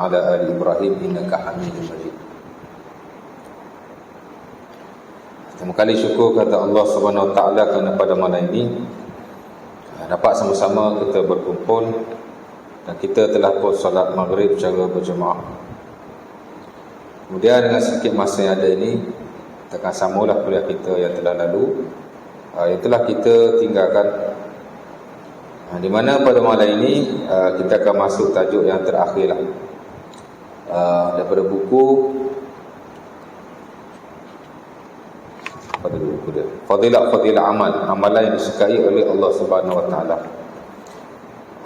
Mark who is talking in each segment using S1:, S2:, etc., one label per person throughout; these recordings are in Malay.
S1: ala ali Ibrahim innaka Hamidum Majid. Pertama kali syukur kata Allah Subhanahu Wa Taala kerana pada malam ini dapat sama-sama kita berkumpul dan kita telah pun solat maghrib secara berjemaah. Kemudian dengan sedikit masa yang ada ini, kita akan sambunglah kuliah kita yang telah lalu, yang telah kita tinggalkan, di mana pada malam ini kita akan masuk tajuk yang terakhir lah, daripada buku Fadilah Amal, amalan yang disukai oleh Allah Subhanahu Wa Taala.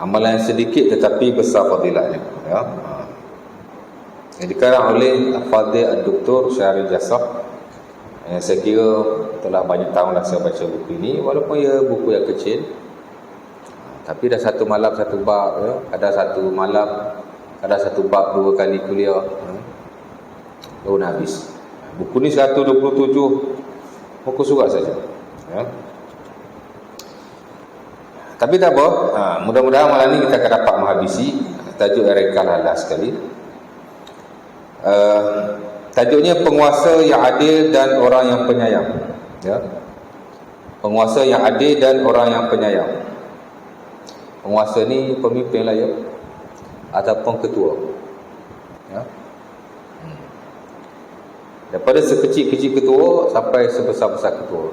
S1: Amalan yang sedikit tetapi besar fadilahnya, ya. Yang dikarang oleh Fadil Dr. Syaril Jassar, yang saya kira telah banyak tahun lah saya baca buku ini, walaupun ia buku yang kecil, tapi dah satu malam satu bab, ya. Ada satu bab 2 kali kuliah, baru nak habis. Buku ni 127 muka surat saja, ya. Tapi tak apa, mudah-mudahan malam ni kita akan dapat menghabisi tajuk yang rekal halas sekali. Tajuknya penguasa yang adil dan orang yang penyayang, ya. Penguasa yang adil dan orang yang penyayang. Penguasa ni pemimpin lah, ya, ataupun ketua, ya. Daripada sekecil-kecil ketua sampai sebesar-besar ketua,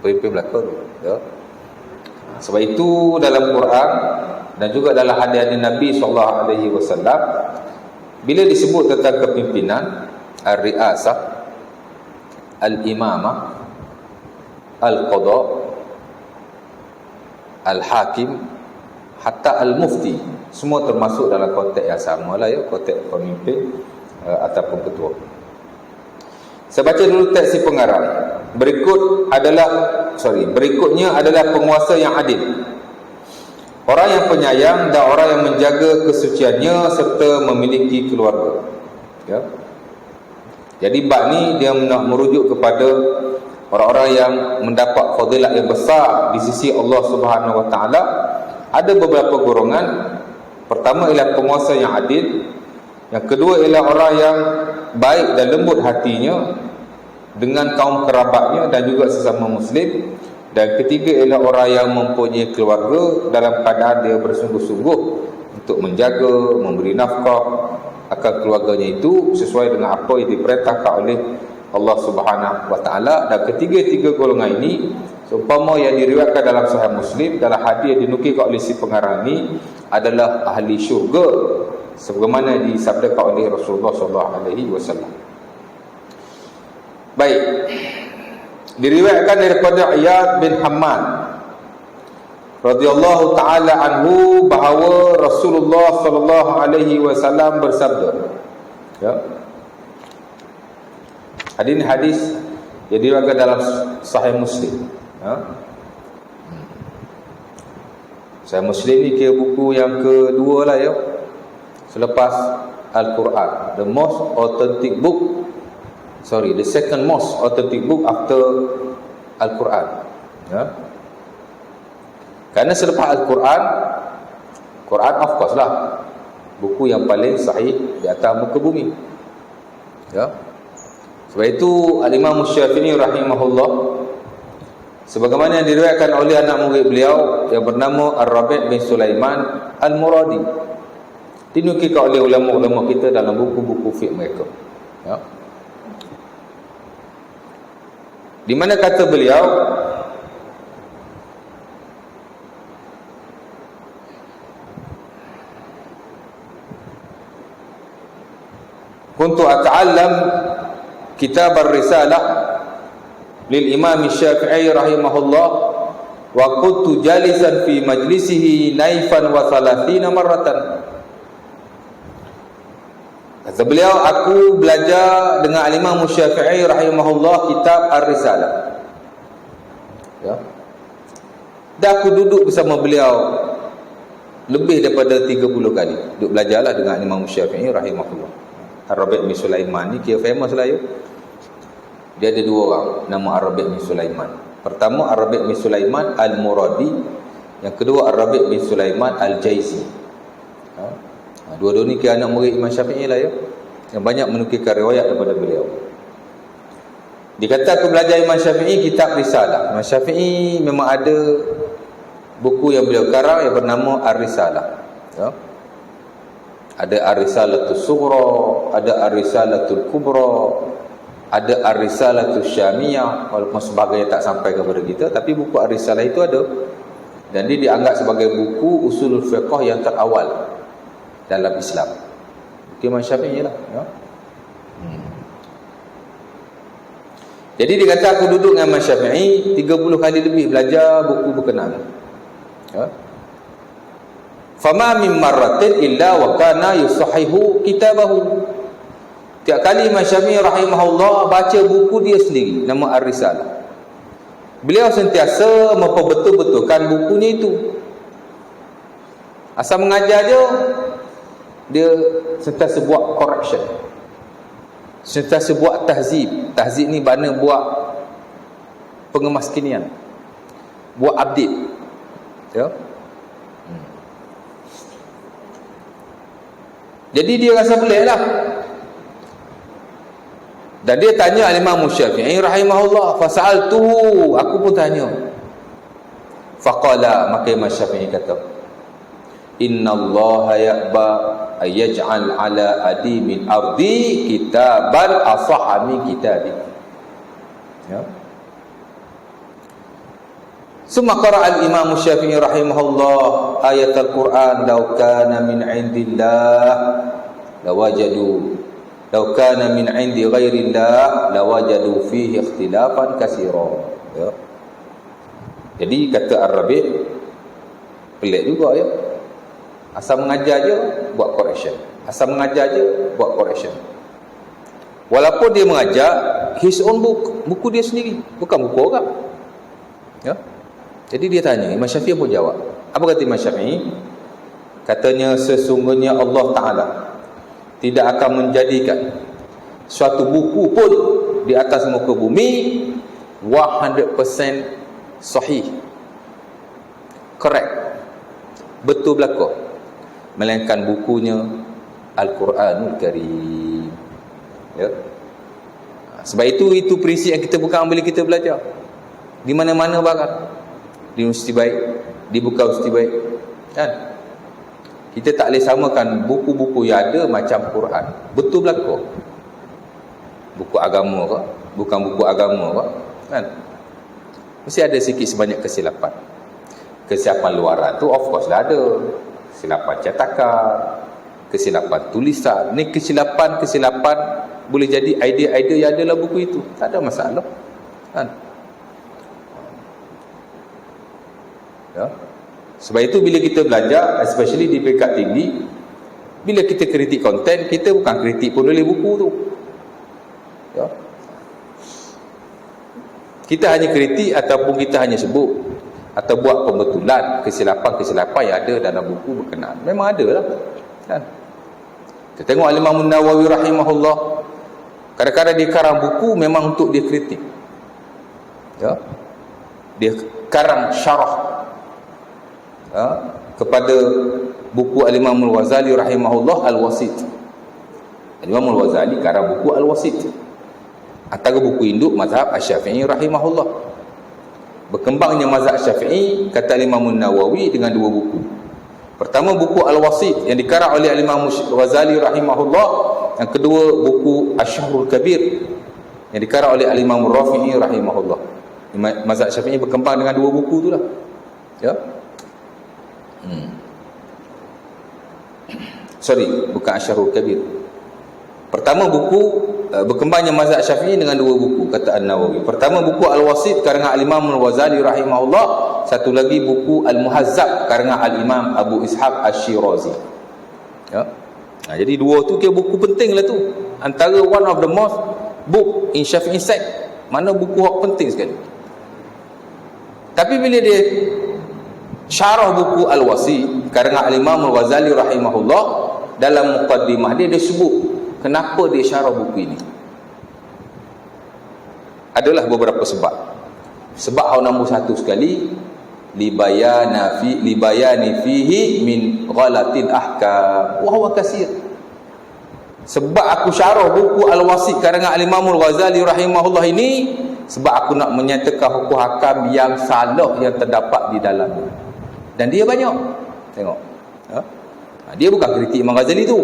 S1: pemimpin belakang, ya. Sebab itu dalam Quran dan juga dalam hadis Nabi SAW, bila disebut tentang kepimpinan, al-ri'asah, al-imamah, al-qada, al-hakim, hatta al-mufti, semua termasuk dalam konteks yang sama lah, ya, konteks pemimpin ataupun ketua. Saya baca dulu teks si pengarang. Berikutnya adalah penguasa yang adil, orang yang penyayang dan orang yang menjaga kesuciannya serta memiliki keluarga, ya. Jadi bab ni dia nak merujuk kepada orang-orang yang mendapat fadilat yang besar di sisi Allah Subhanahu Wa Taala. Ada beberapa golongan. Pertama ialah penguasa yang adil, yang kedua ialah orang yang baik dan lembut hatinya dengan kaum kerabatnya dan juga sesama muslim, dan ketiga ialah orang yang mempunyai keluarga dalam keadaan dia bersungguh-sungguh untuk menjaga, memberi nafkah akan keluarganya itu sesuai dengan apa yang diperintahkan oleh Allah Subhanahu Wa Taala. Dan ketiga-tiga golongan ini seumpama yang diriwayatkan dalam Sahih Muslim, dalam hadis yang dinukilkan oleh si pengarang ini, adalah ahli syurga sebagaimana disabdakan oleh Rasulullah SAW. Baik, diriwayatkan daripada Iyad bin Hammad radhiyallahu taala anhu bahawa Rasulullah SAW bersabda, ya. Hadis yang diriwayatkan dalam Sahih Muslim, ya. Sahih Muslim ni kira buku yang kedua lah, ya, selepas Al-Quran. The second most authentic book after Al-Quran, ya. Kerana selepas Al-Quran, Quran of course lah buku yang paling sahih di atas muka bumi, ya. Sebab itu Al-Imam Syafi'i rahimahullah, sebagaimana yang diriwayatkan oleh anak murid beliau yang bernama Ar-Rabi' bin Sulaiman Al-Muradi, dinukilkan oleh ulama-ulama kita dalam buku-buku fiqh mereka, ya. Di mana kata beliau, kuntu ata'allam kitab ar-risalah lil Imam Syafi'i rahimahullah wa kuntu jalisan fi majlisihi naifan wa 30 marratan. Kata beliau, aku belajar dengan Imam Syafi'i rahimahullah kitab Ar-Risalah, ya. Dan aku duduk bersama beliau lebih daripada 30 kali. Duduk belajarlah dengan Imam Syafi'i rahimahullah. Ar-Rabi' bin Sulaiman ni kira famous lah, ya. Dia ada 2 orang nama Ar-Rabi' bin Sulaiman. Pertama Ar-Rabi' bin Sulaiman Al-Muradi, yang kedua Ar-Rabi' bin Sulaiman Al-Jaizi, ya. Dua-dua ni kira anak murid Imam Syafi'i lah ya, yang banyak menukilkan riwayat daripada beliau. Dikata aku belajar Imam Syafi'i kitab Risalah. Imam Syafi'i memang ada buku yang beliau karang yang bernama Ar-Risalah ya. Ada Ar-Risalatul Sughra, ada Ar-Risalatul Kubra, ada Ar-Risalatul Syamiyah, walaupun sebagainya tak sampai kepada kita, tapi buku Ar-Risalah itu ada, dan dia dianggap sebagai buku usulul fiqh yang terawal dalam Islam. Buku Imam Syafi'i lah ya. Jadi dia kata aku duduk dengan Imam Syafi'i 30 kali lebih belajar buku berkenaan ya. Fama min marratin illa wa kana yusahihu kitabahu. Tiap kali Imam Syafi'i rahimahullah baca buku dia sendiri, nama Ar-Risalah, beliau sentiasa memperbetul-betulkan bukunya itu. Asal mengajar je, dia sentiasa buat correction, sentiasa buat tahzib. Tahzib ni makna buat pengemaskinian, buat update ya. Jadi dia rasa pelik lah, dan dia tanya Imam Syafi'i rahimahullah, fasa'altuhu, aku pun tanya. Faqala, maka Imam Syafi'i kata, innallaha ya'ba ayyaj'al ala adimin ardi kitaban asahha min kitabi ya. Summa qara'a al-Imam Syafi'i rahimahullah ayat al-Quran, law kana min 'indillah lawajadu law kana min 'indi ghairillah lawajadu fihi ikhtilafan katsira ya. Jadi kata Ar-Rabi' pelik juga ya. Asal mengajar je buat correction, asal mengajar je buat correction. Walaupun dia mengajar his own book, buku dia sendiri, bukan buku orang ya. Jadi dia tanya, Imam Syafi'i pun jawab. Apa kata Imam Syafi'i? Katanya sesungguhnya Allah Ta'ala tidak akan menjadikan suatu buku pun di atas muka bumi 100% sahih, correct, betul belaka, melainkan bukunya Al-Quranul Karim ya. Sebab itu prinsip yang kita bukan bila kita belajar di mana-mana barang, di universiti baik, di bukan universiti baik kan. Kita tak boleh samakan buku-buku yang ada macam Quran, betul belaka, buku agama ke, bukan buku agama ke kan. Mesti ada sikit sebanyak kesilapan. Kesilapan luaran tu of course lah ada, kesilapan cetakan, kesilapan tulisan. Ni kesilapan boleh jadi idea-idea yang ada dalam buku itu, tak ada masalah kan ya. Sebab itu bila kita belajar, especially di peringkat tinggi, bila kita kritik konten, kita bukan kritik penulis buku tu ya. Kita hanya kritik ataupun kita hanya sebut atau buat pembetulan kesilapan-kesilapan yang ada dalam buku berkenaan. Memang ada lah kan. Kita tengok Imam Nawawi rahimahullah, kadang-kadang dia karang buku memang untuk dia kritik ya. Dia karang syarah ya, kepada buku Al-Imam Al-Ghazali rahimahullah, Al-Wasit. Al-Imam Al-Ghazali karang buku Al-Wasit, antara buku induk mazhab Asy-Syafi'i rahimahullah. Berkembangnya mazhab Syafi'i, kata Imam Nawawi, dengan dua buku. Pertama buku Al-Wasit yang dikarang oleh Imam Al-Ghazali rahimahullah. Yang kedua buku Asy-Syahrul Kabir yang dikarang oleh Imam Rafi'i rahimahullah. Mazhab Syafi'i berkembang dengan dua buku itulah ya. Sorry, bukan Asy-Syahrul Kabir. Pertama buku berkembangnya mazhab Syafi'i dengan dua buku, kata An-Nawawi. Pertama buku Al-Wasit karangan Al-Imam Al-Ghazali rahimahullah. Satu lagi buku Al-Muhazzab karangan Al-Imam Abu Ishaq Asy-Syirazi ya. Nah, jadi dua tu kira buku penting lah tu, antara one of the most book in Syafi'i sect, mana buku hak penting sekali. Tapi bila dia syarah buku Al-Wasit karangan Al-Imam Al-Ghazali rahimahullah, dalam muqaddimah dia sebut kenapa dia syarah buku ini. Adalah beberapa sebab. Sebab yang nombor satu sekali, libayani fihi min ghalatil ahkam wa huwa katsir. Sebab aku syarah buku Al-Wasit karangan Al-Imam Al-Ghazali rahimahullah ini, sebab aku nak menyatakan hukum hakam yang salah yang terdapat di dalamnya. Dan dia banyak. Tengok. Dia bukan kritik Imam Ghazali tu.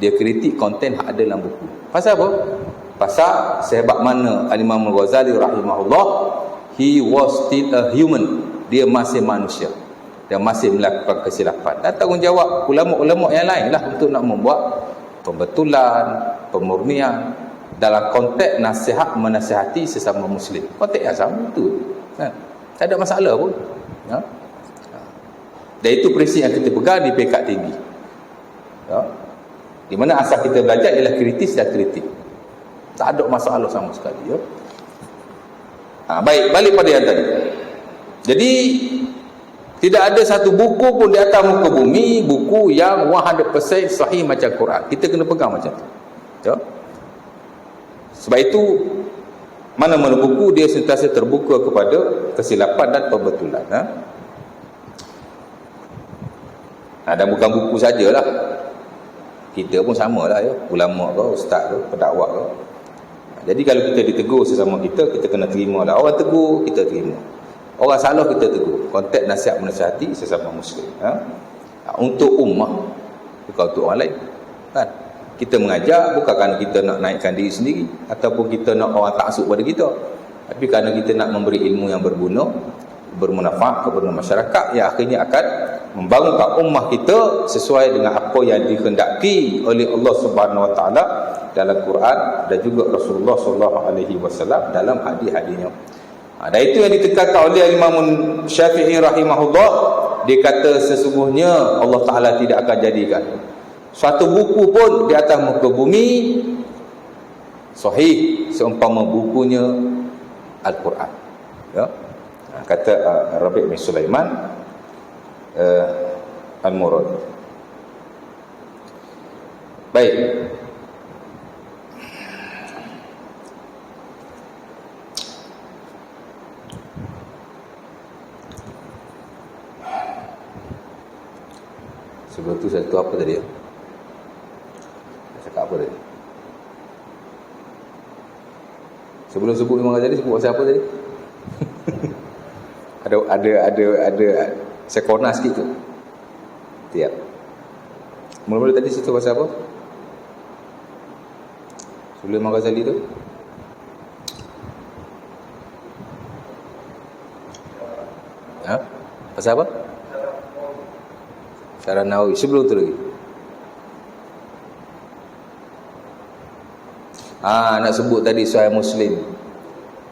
S1: Dia kritik konten yang ada dalam buku. Pasal apa? Pasal sehebat mana Al-Imam Al-Ghazali rahimahullah, he was still a human. Dia masih manusia. Dia masih melakukan kesilapan. Dan tanggungjawab ulama-ulama yang lain lah untuk nak membuat pembetulan, pemurnian dalam konteks nasihat menasihati sesama muslim. Konteks yang sama betul. Tak ada masalah pun. Dan itu prinsip yang kita pegang di peringkat tinggi. Di mana asal kita belajar ialah kritis dan kritik. Tak ada masalah sama sekali. Baik, balik pada yang tadi. Jadi tidak ada satu buku pun di atas muka bumi, buku yang 100% sahih macam Quran. Kita kena pegang macam tu. Sebab itu mana-mana buku dia sentiasa terbuka kepada kesilapan dan pembetulan. Dan bukan buku sajalah. Kita pun samalah ya, ulama ke, ustaz ke, pendakwah ke. Jadi kalau kita ditegur sesama kita kena terima lah. Orang tegur, kita terima. Orang salah, kita tegur. Konteks nasihat menasihati sesama muslim. Untuk ummah, bukan untuk orang lain. Kan? Kita mengajar bukan kerana kita nak naikkan diri sendiri ataupun kita nak orang taksub pada kita, tapi kerana kita nak memberi ilmu yang berguna, bermanfaat kepada masyarakat, yang akhirnya akan membangunkan ummah kita sesuai dengan apa yang dikehendaki oleh Allah Subhanahu Wa Taala dalam Quran dan juga Rasulullah sallallahu alaihi wasallam dalam hadis-hadisnya. Dan itu yang ditekankan oleh Imam Syafi'i rahimahullah. Dia kata sesungguhnya Allah Ta'ala tidak akan jadikan suatu buku pun di atas muka bumi sahih seumpama bukunya Al-Quran. Kata Rabi' bin Sulaiman Al-Murad. Baik. Sebelum tu satu apa tadi? Saya cakap apa tadi? Sebelum sebut Imam Ghazali sebut pasal apa tadi? ada saya corner sikit tu. Tiap. Mula-mula tadi situ pasal apa? Sebelum Imam Ghazali tu? Pasal apa? Syarah Nawawi. Sebelum tu lagi. Nak sebut tadi Sahih Muslim.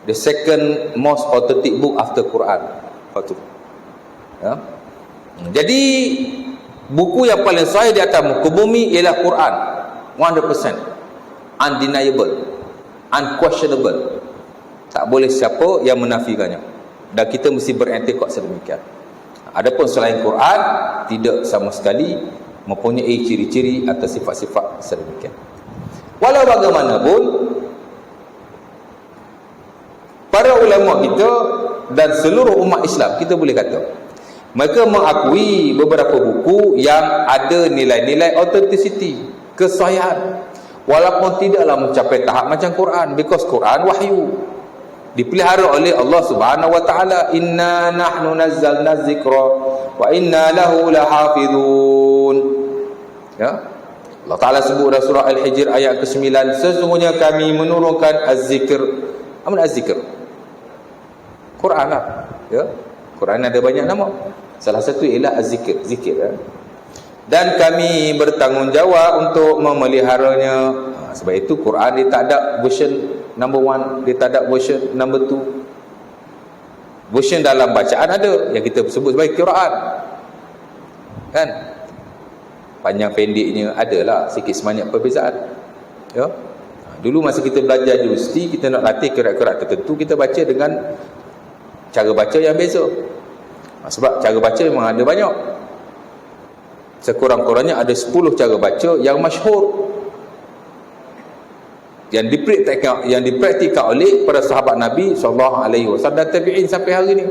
S1: The second most authentic book after Quran. Apa tu? Jadi buku yang paling sahih di atas muka bumi ialah Quran. 100%. Undeniable. Unquestionable. Tak boleh siapa yang menafikannya. Dan kita mesti beriktikad sedemikian. Adapun selain Quran tidak sama sekali mempunyai ciri-ciri atau sifat-sifat sedemikian. Walau bagaimanapun para ulama kita dan seluruh umat Islam, kita boleh kata mereka mengakui beberapa buku yang ada nilai-nilai authenticity, kesahihan, walaupun tidaklah mencapai tahap macam Quran, because Quran wahyu dipelihara oleh Allah Subhanahu Wa Taala. Inna nahnu nazzalna dzikra wa inna lahu lahafizun. Allah Taala sebut dalam surah Al-Hijr ayat ke-9, sesungguhnya kami menurunkan az-zikr. Apa az-zikr? Quran lah. Quran ada banyak nama. Salah satu ialah az-zikr, zikir. Dan kami bertanggungjawab untuk memeliharanya. Sebab itu Quran dia tak ada version number 1, dia tak ada version number 2. Version dalam bacaan ada yang kita sebut sebagai qiraat. Kan? Panjang pendeknya adalah sikit sebanyak perbezaan. Dulu masa kita belajar di universiti, kita nak latih qiraat-qiraat tertentu, kita baca dengan cara baca yang beza. Sebab cara baca memang ada banyak. Sekurang-kurangnya ada 10 cara baca yang masyhur, yang dipraktikkan oleh para sahabat Nabi SAW dan tabi'in sampai hari ni.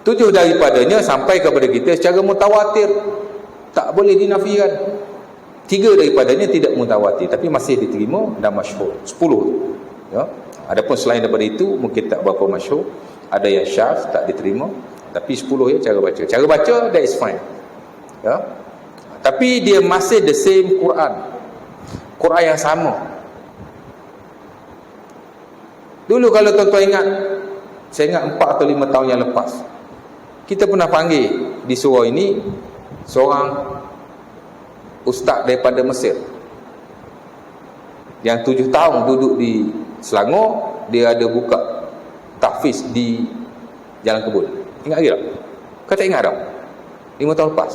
S1: 7 daripadanya sampai kepada kita secara mutawatir, tak boleh dinafikan. 3 daripadanya tidak mutawatir tapi masih diterima dan masyhur. 10 ya. Adapun selain daripada itu mungkin tak berapa masyhur, ada yang syadz tak diterima, tapi 10 ya cara baca. Cara baca that is fine. Ya. Tapi dia masih the same Quran yang sama. Dulu kalau tuan-tuan ingat, saya ingat 4 atau 5 tahun yang lepas, kita pernah panggil di surau ini seorang ustaz daripada Mesir yang 7 tahun duduk di Selangor. Dia ada buka tahfiz di Jalan Kebun. Ingat lagi tak? Kau tak ingat tak? 5 tahun lepas,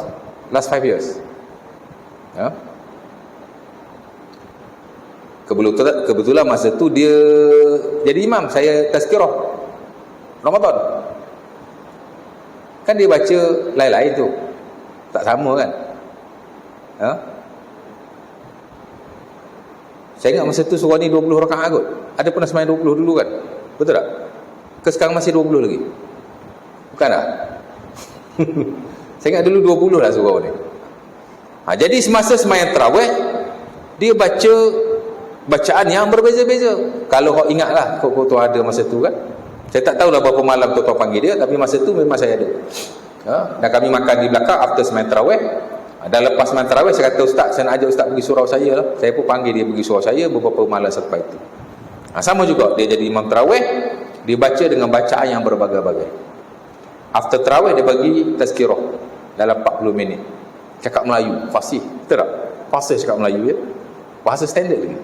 S1: last 5 years ya? Kebetulan masa tu dia jadi imam saya tazkirah Ramadan. Kan dia baca lain-lain tu, tak sama kan ha? Saya ingat masa tu surah ni 20 rakaat kot. Ada pernah sembahyang 20 dulu kan? Betul tak? Ke sekarang masih 20 lagi? Bukan tak? Saya ingat dulu 20 lah surah ni. Jadi semasa sembahyang tarawih, dia baca bacaan yang berbeza-beza. Kalau kau ingat lah, kau ada masa tu kan. Saya tak tahulah berapa malam tu panggil dia, tapi masa tu memang saya ada dan kami makan di belakang after sembahyang tarawih. Dan lepas sembahyang tarawih saya kata, ustaz, saya nak ajak ustaz pergi surau saya lah. Saya pun panggil dia pergi surau saya beberapa malam selepas itu. Sama juga, dia jadi imam tarawih, dia baca dengan bacaan yang berbagai-bagai. After tarawih dia bagi tazkirah dalam 40 minit, cakap Melayu fasih. Betul tak? Fasih cakap Melayu ya, bahasa standard lagi.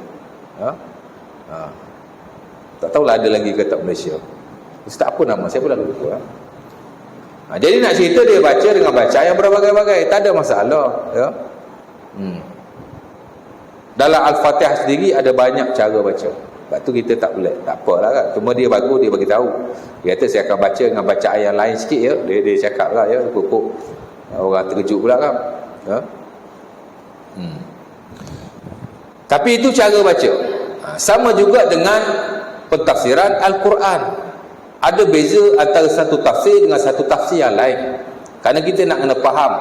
S1: Tak tahulah ada lagi ke tak Malaysia. Ustaz apa nama, saya pun dah lupa. Jadi nak cerita, dia baca dengan bacaan yang berbagai-bagai, tak ada masalah ya. Dalam Al-Fatihah sendiri ada banyak cara baca. Sebab tu kita tak boleh, tak apalah kan. Cuma dia bagus, dia bagi tahu. Dia kata saya akan baca dengan bacaan yang lain sikit ya. Dia cakap lah ya, pupuk orang terkejut pula kan ya? Tapi itu cara baca. Sama juga dengan pentafsiran Al-Quran. Ada beza antara satu tafsir dengan satu tafsir yang lain. Kerana kita nak kena faham,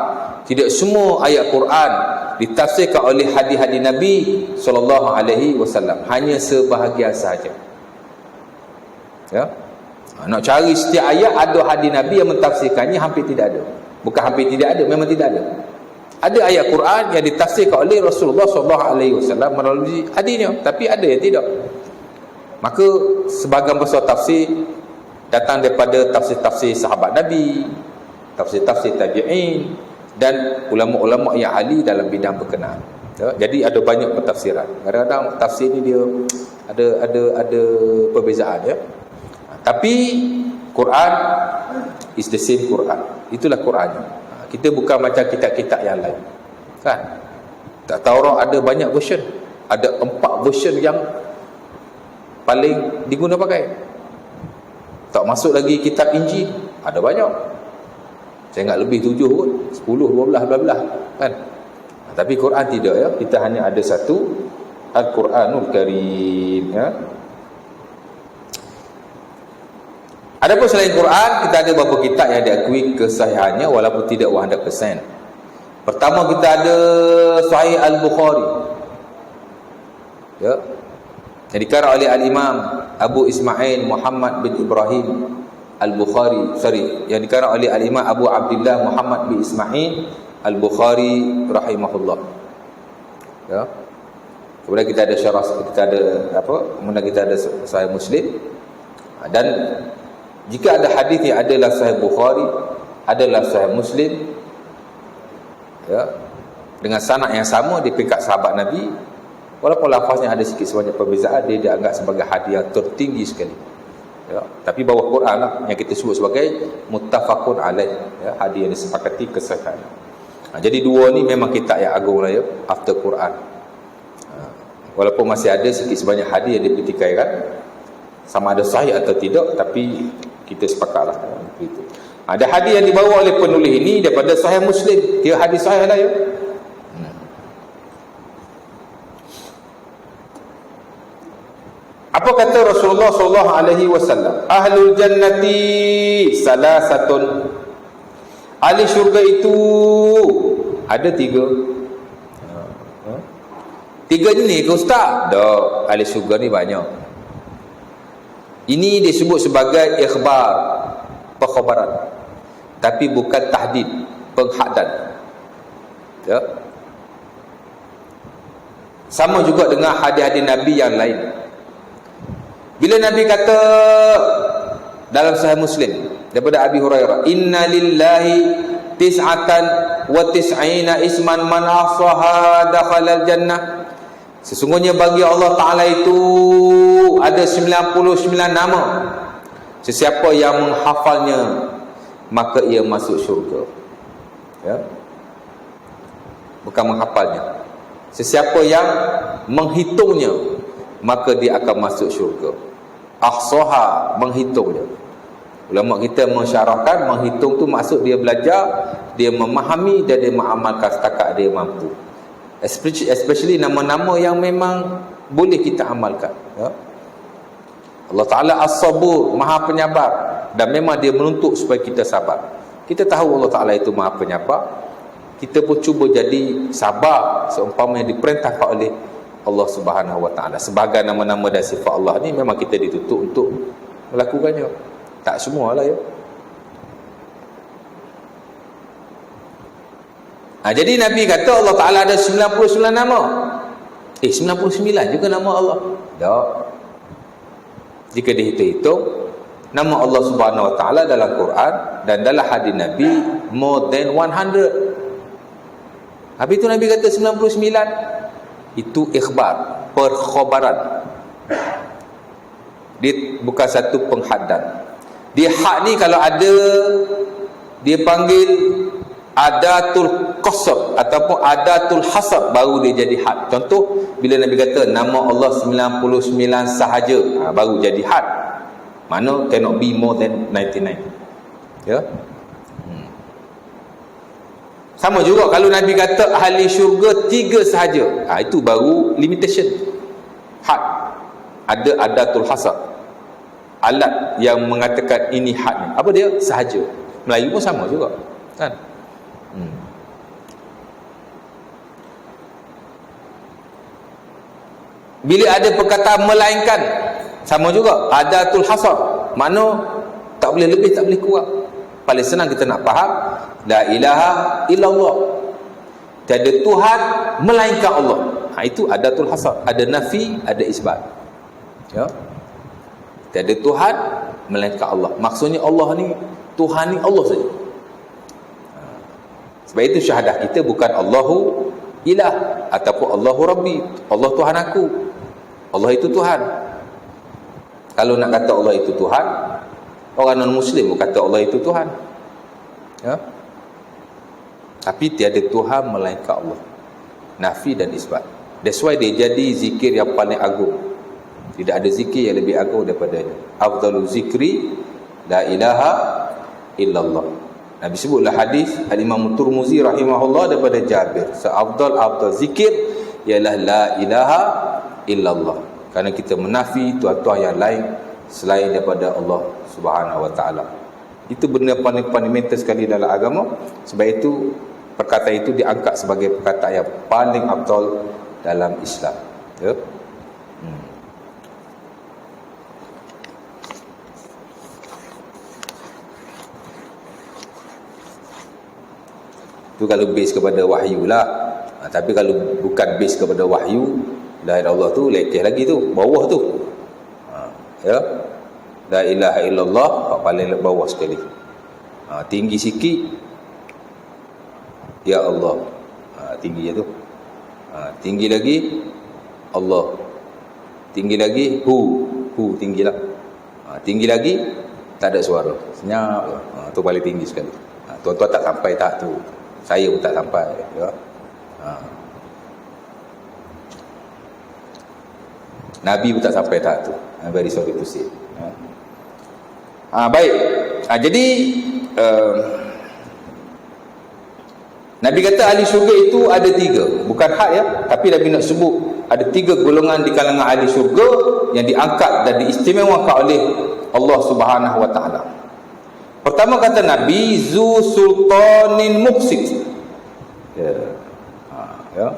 S1: tidak semua ayat Quran ditafsirkan oleh hadis-hadis Nabi SAW. Hanya sebahagian sahaja. Ya? Nak cari setiap ayat ada hadis Nabi yang mentafsirkannya, hampir tidak ada. Bukan hampir tidak ada, memang tidak ada. Ada ayat Quran yang ditafsirkan oleh Rasulullah SAW melalui hadisnya, tapi ada yang tidak. Maka sebahagian besar tafsir datang daripada tafsir-tafsir sahabat Nabi, tafsir-tafsir tabi'in, dan ulama-ulama yang ahli dalam bidang berkenaan ya? Jadi ada banyak pentafsiran. Kadang-kadang tafsir ni dia ada perbezaan ya. Tapi Quran is the same Quran. Itulah Quran. Kita bukan macam kitab-kitab yang lain kan. Tak tahu orang ada banyak version. Ada 4 version yang paling diguna pakai. Tak masuk lagi kitab Injil, ada banyak. Saya ingat lebih 7 kot, 10, 12 kan. Tapi Quran tidak ya. Kita hanya ada satu Al-Quranul Karim ya. Adapun selain Quran, kita ada beberapa kitab yang diakui kesahihannya walaupun tidak 100%. Pertama kita ada Sahih Al-Bukhari ya, yang dikarang oleh Al-Imam Abu Ismail Muhammad bin Ibrahim Al-Bukhari, yang dikarang oleh Al-Imam Abu Abdullah Muhammad bin Ismail Al-Bukhari rahimahullah ya. Kemudian kita ada syarah, kita ada kemudian kita ada Sahih Muslim. Dan jika ada hadis yang adalah Sahih Bukhari, adalah Sahih Muslim ya, dengan sanad yang sama di peringkat sahabat Nabi, walaupun lafaznya ada sikit sebanyak perbezaan, dia dianggap sebagai hadis yang tertinggi sekali ya. Tapi bawah Quran lah yang kita sebut sebagai muttafaqun alaih ya, hadis yang disepakati kesahihan. Jadi dua ni memang kitab yang agung lah ya, after Quran. Walaupun masih ada sikit sebanyak hadis yang dipertikaikan sama ada sahih atau tidak, tapi kita sepakatlah begitu. Ada hadis yang dibawa oleh penulis ini daripada Sahih Muslim, dia hadis sahih lah ya. Apa kata Rasulullah SAW? Ahlul jannati salasatun Ahli syurga itu ada 3. 3 ni ke ustaz? Tak, ahli syurga ni banyak. Ini disebut sebagai ikhbar, perkhabaran, tapi bukan tahdid, penghadan. Ya. Sama juga dengan hadis-hadis Nabi yang lain. Bila Nabi kata dalam Sahih Muslim daripada Abi Hurairah, inna lillahi tis'atan wa tis'ina isman man ahsaha dakhalal jannah. Sesungguhnya bagi Allah Ta'ala itu ada 99 nama. Sesiapa yang menghafalnya maka ia masuk syurga. Ya. Bukan menghafalnya. Sesiapa yang menghitungnya maka dia akan masuk syurga. Ahsaha, menghitungnya. Ulama kita mensyarahkan menghitung tu maksud dia belajar, dia memahami dan dia mengamalkan setakat dia mampu. Especially nama-nama yang memang boleh kita amalkan, ya. Allah Ta'ala As-Sabur, Maha Penyabar, dan memang dia menuntut supaya kita sabar. Kita tahu Allah Ta'ala itu Maha Penyabar, kita pun cuba jadi sabar seumpama yang diperintahkan oleh Allah Subhanahu Wa Ta'ala. Sebagai nama-nama dan sifat Allah ni memang kita dituntut untuk melakukannya. Tak semualah, ya. Jadi Nabi kata Allah Ta'ala ada 99 nama. 99 juga nama Allah. Tak. Jika dihitung-hitung, nama Allah Subhanahu Wa Ta'ala dalam Quran dan dalam hadis Nabi more than 100. Habis itu Nabi kata 99. Itu ikhbar, perkhabaran. Dia bukan satu penghadan. Dia had ni kalau ada, dia panggil adatul qasr ataupun adatul hasab, baru dia jadi had. Contoh bila Nabi kata nama Allah 99 sahaja, baru jadi had. Mana cannot be more than 99. Ya. Sama juga kalau Nabi kata ahli syurga 3 sahaja, itu baru limitation, had. Ada adatul hasab, alat yang mengatakan ini had ni. Apa dia? Sahaja. Melayu pun sama juga, kan? Bila ada perkataan melainkan, sama juga adatul hasar, mana tak boleh lebih, tak boleh kurang. Paling senang kita nak faham, la ilaha illallah, tiada Tuhan melainkan Allah. Itu adatul hasar, ada nafi, ada isbat. Ya, tiada Tuhan melainkan Allah. Maksudnya Allah ni, Tuhan ni Allah saja. Sebab itu syahadah kita bukan Allahu ilah ataupun Allahu Rabbi, Allah Tuhan aku. Allah itu Tuhan. Kalau nak kata Allah itu Tuhan, orang non-Muslim pun kata Allah itu Tuhan. Ya? Tapi tiada Tuhan melainkan Allah. Nafi dan isbat. That's why dia jadi zikir yang paling agung. Tidak ada zikir yang lebih agung daripadanya. Afdalu zikri la ilaha illallah. Nabi sebutlah hadis Al-Imam Tirmizi rahimahullah daripada Jabir, seafdal zikir ialah la ilaha illallah. Kerana kita menafi tuhan-tuhan yang lain selain daripada Allah Subhanahu Wa Ta'ala. Itu benda paling fundamental sekali dalam agama. Sebab itu perkataan itu diangkat sebagai perkataan yang paling afdal dalam Islam. Ya. Itu kalau base kepada wahyu lah. Tapi kalau bukan base kepada wahyu, la ilaha illallah tu letih lagi tu, bawah tu. Ya. La ilaha illallah paling bawah sekali. Tinggi sikit, ya Allah. Tinggi je tu. Tinggi lagi Allah. Tinggi lagi hu tinggilah. Tinggi lagi tak ada suara, senyap. Tu paling tinggi sekali. Tuan-tuan tak sampai tahap tu. Saya pun tak sampai, ya. Nabi pun tak sampai tahap tu. Very sorry to say. Baik. Jadi Nabi kata ahli syurga itu ada 3. Bukan had, ya. Tapi Nabi nak sebut ada 3 golongan di kalangan ahli syurga yang diangkat dan diistimewakan oleh Allah Subhanahu Wa Ta'ala. Pertama kata Nabi, zu sultanin muqsit. Ya.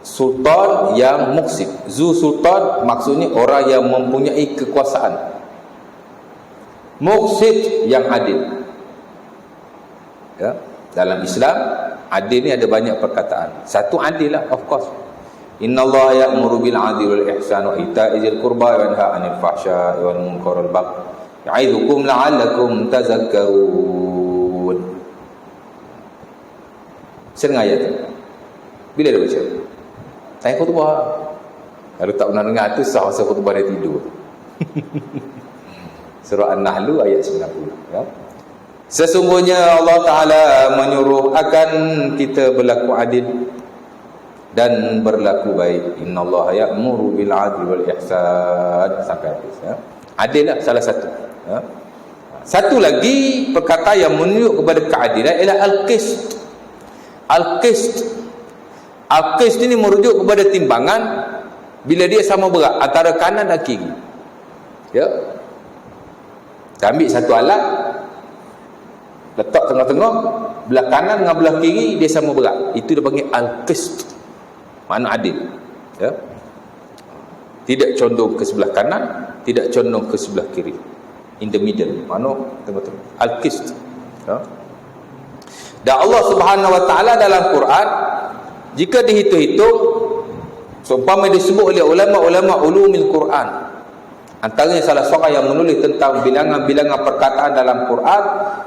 S1: Sultan yang muqsit. Zu sultan maksudnya orang yang mempunyai kekuasaan. Muqsit yang adil. Ya. Dalam Islam, adil ni ada banyak perkataan. Satu adil lah, of course. Innallaha ya'muru bil 'adli wal ihsani wa ita'i dzil qurba wa yanha 'anil fahsya'i wal munkari wal baghi ya'idukum la'allakum tadhakkarun. Sering ayat tu. Bila dia baca? Tanya khutbah. Kalau tak pernah dengar tu sah masa khutbah dia tidur. Surah An-Nahl ayat 90, ya. Sesungguhnya Allah Ta'ala menyuruh akan kita berlaku adil dan berlaku baik. Innallaha ya'muru bil 'adli wal ihsan, sampai habis, ya. Adil lah salah satu, ya. Satu lagi perkataan yang menunjuk kepada keadilan ialah al-qist. Al-qist. Al-qist ini merujuk kepada timbangan bila dia sama berat antara kanan dan kiri. Ya. Kita ambil satu alat, letak tengah-tengah, belah kanan dengan belah kiri dia sama berat. Itu dia panggil al-qist. Makna adil, ya. Tidak condong ke sebelah kanan, tidak condong ke sebelah kiri, in the middle, makna tengah-tengah, al-qist, ya. Dan Allah Subhanahu Wa Taala dalam Quran, jika dihitung-hitung, seumpama disebut oleh ulama-ulama ulumul Quran, antaranya salah seorang yang menulis tentang bilangan-bilangan perkataan dalam Quran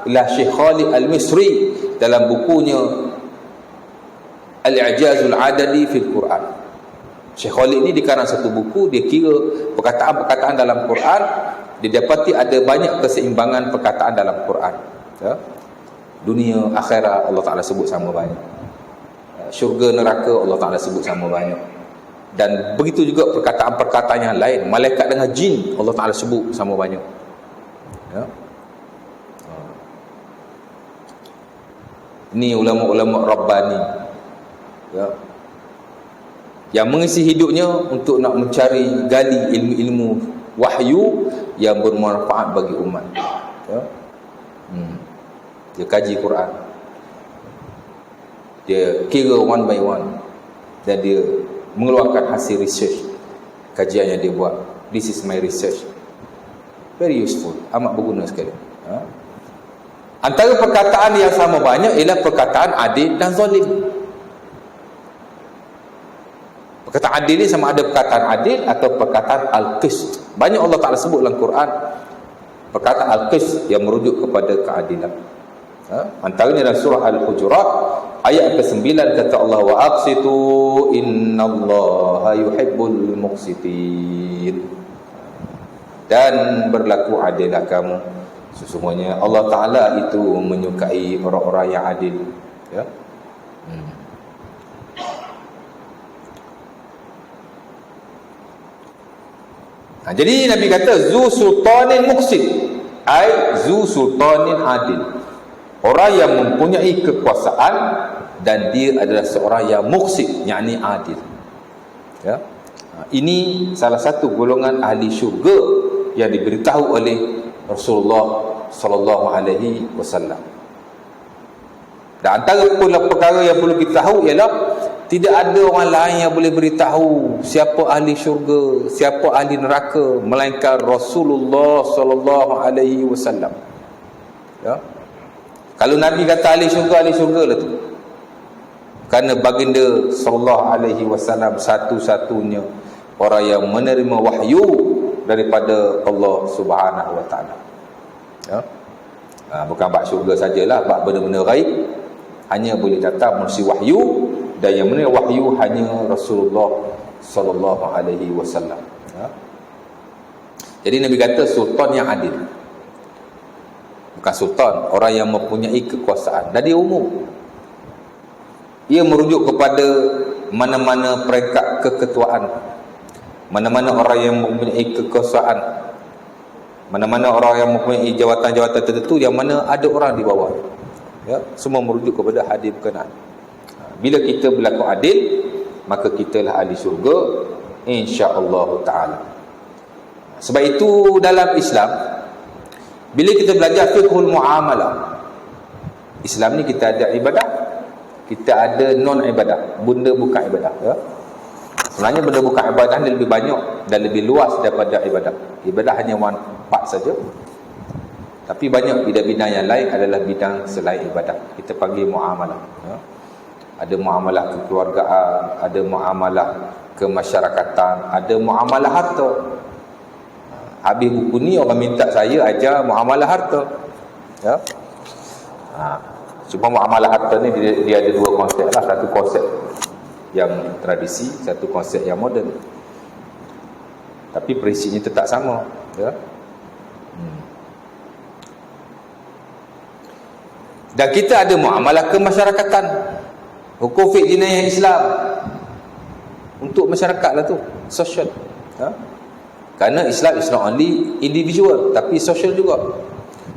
S1: ialah Syekh Khalid Al-Misri dalam bukunya Al-I'jazul Adadi fil Quran. Syekh Khalid ni dikarang satu buku, dia kira perkataan-perkataan dalam Quran, didapati ada banyak keseimbangan perkataan dalam Quran, ya. Dunia, akhirat Allah Ta'ala sebut sama banyak, syurga, neraka Allah Ta'ala sebut sama banyak. Dan begitu juga perkataan-perkataan yang lain, malaikat dengan jin Allah Ta'ala sebut sama banyak, ya. Ini ulama-ulama Rabbani, ya, yang mengisi hidupnya untuk nak mencari gali ilmu-ilmu wahyu yang bermanfaat bagi umat, ya. Dia kaji Quran, dia kira one by one, dan dia mengeluarkan hasil research, kajian yang dia buat. This is my research, very useful, amat berguna sekali, ha? Antara perkataan yang sama banyak ialah perkataan adil dan zalim. Perkataan adil ni sama ada perkataan adil atau perkataan al-qist. Banyak Allah Ta'ala sebut dalam Quran perkataan al-qist yang merujuk kepada keadilan, ha? Antaranya dalam surah Al-Hujurat ayat ke-9 kata Allah, wa aqsitu innallaha yuhibbul muqsitin, dan berlaku adillah kamu, sesungguhnya Allah Ta'ala itu menyukai orang-orang yang adil, ya. Jadi Nabi kata zu sultanin muqsit, ai zu sultanin adil, orang yang mempunyai kekuasaan dan dia adalah seorang yang muqsit, yakni adil, ya. Ini salah satu golongan ahli syurga yang diberitahu oleh Rasulullah sallallahu alaihi wasallam. Dan antara perkara yang perlu kita tahu ialah tidak ada orang lain yang boleh beritahu siapa ahli syurga, siapa ahli neraka melainkan Rasulullah sallallahu alaihi wasallam, ya. Kalau Nabi kata ahli syurga lah tu, kerana baginda sallallahu alaihi wasallam satu-satunya orang yang menerima wahyu daripada Allah Subhanahu wa taala, ya. Bukan bab syurga sajalah, bab benda-benda gaib hanya boleh datang melalui wahyu, dan yang menerima wahyu hanya Rasulullah sallallahu alaihi wasallam, ya. Jadi Nabi kata sultan yang adil, bukan sultan orang yang mempunyai kekuasaan, dan dia umum. Ia merujuk kepada mana-mana peringkat keketuaan, mana-mana orang yang mempunyai kekuasaan, mana-mana orang yang mempunyai jawatan-jawatan tertentu yang mana ada orang di bawah, ya. Semua merujuk kepada hadis berkenaan. Bila kita berlaku adil, maka kita lah ahli syurga insya-Allah taala. Sebab itu dalam Islam, bila kita belajar fiqhul muamalah, Islam ni kita ada ibadah, kita ada non ibadah, benda bukan ibadah, ya. Sebenarnya benda bukan ibadah ni lebih banyak dan lebih luas daripada ibadah. Ibadah hanya one part saja, tapi banyak bidang-bidang yang lain adalah bidang selain ibadah. Kita panggil muamalah, ya. Ada muamalah kekeluargaan, ada muamalah kemasyarakatan, ada muamalah harta. Habis buku ni orang minta saya ajar muamalah harta, ya. Cuma muamalah harta ni dia ada dua konsep lah. Satu konsep yang tradisi, satu konsep yang moden, tapi prinsipnya tetap sama, ya. Dan kita ada muamalah kemasyarakatan, hukum fiqh jinayah Islam untuk masyarakat lah tu, social, ya? Kerana Islam is not only individual tapi social juga.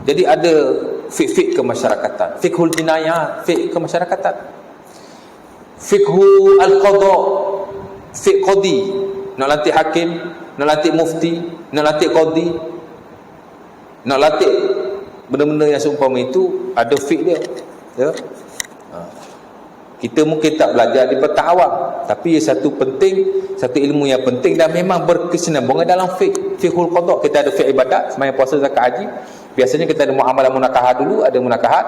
S1: Jadi ada fiqh kemasyarakatan, fiqhul jinayah, fiqh kemasyarakatan, fiqhul al-qadha, fiqh qadi, nak lantik hakim, nak lantik mufti, nak lantik qadi, nak lantik benda-benda yang seumpama itu, ada fiqh dia, ya. Kita mungkin tak belajar di petang awam, tapi satu ilmu yang penting dan memang berkesinambungan dalam fiqh. Fiqhul qadha, kita ada fiqh ibadat, sembahyang, puasa, zakat, haji. Biasanya kita ada muamalah munakahah dulu, ada munakahat,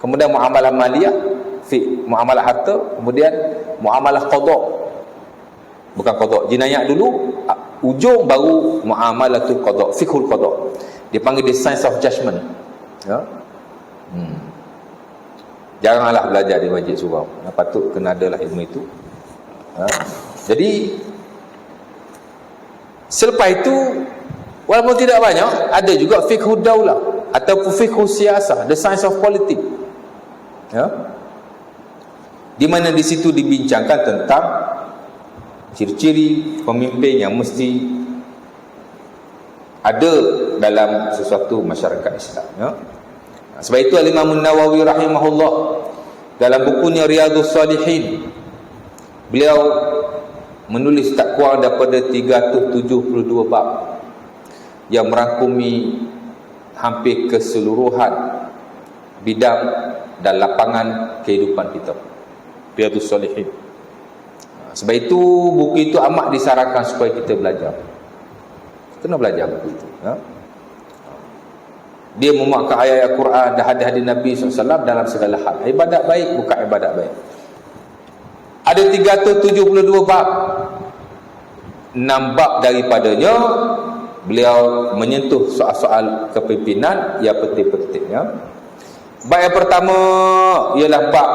S1: kemudian muamalah maliyah, fiqh muamalah harta, kemudian muamalah qadha, bukan qadha jinayah dulu, ujung baru muamalatul qadha, fiqhul qadha. Dia panggil the science of judgment, ya. Janganlah belajar di masjid surau, patut kena adalah ilmu itu, ya. Jadi selepas itu, walaupun tidak banyak, ada juga fiqhud daulah ataupun fiqhud siasah, the science of politics, ya. Di mana di situ dibincangkan tentang ciri-ciri pemimpin yang mesti ada dalam sesuatu masyarakat Islam, ya. Sebab itu Al-Imam Nawawi rahimahullah dalam bukunya Riyadhus Salihin, beliau menulis tak kurang daripada 372 bab yang merangkumi hampir keseluruhan bidang dan lapangan kehidupan kita. Riyadhus Salihin. Sebab itu buku itu amat disarankan supaya kita belajar. Kena belajar buku itu, ya. Dia memuatkan ayat Al-Quran dan hadis-hadis Nabi SAW dalam segala hal. Ibadat baik, bukan ibadat baik. Ada 372 bab. 6 bab daripadanya beliau menyentuh soal-soal kepimpinan yang penting-penting, ya. Bab yang pertama ialah bab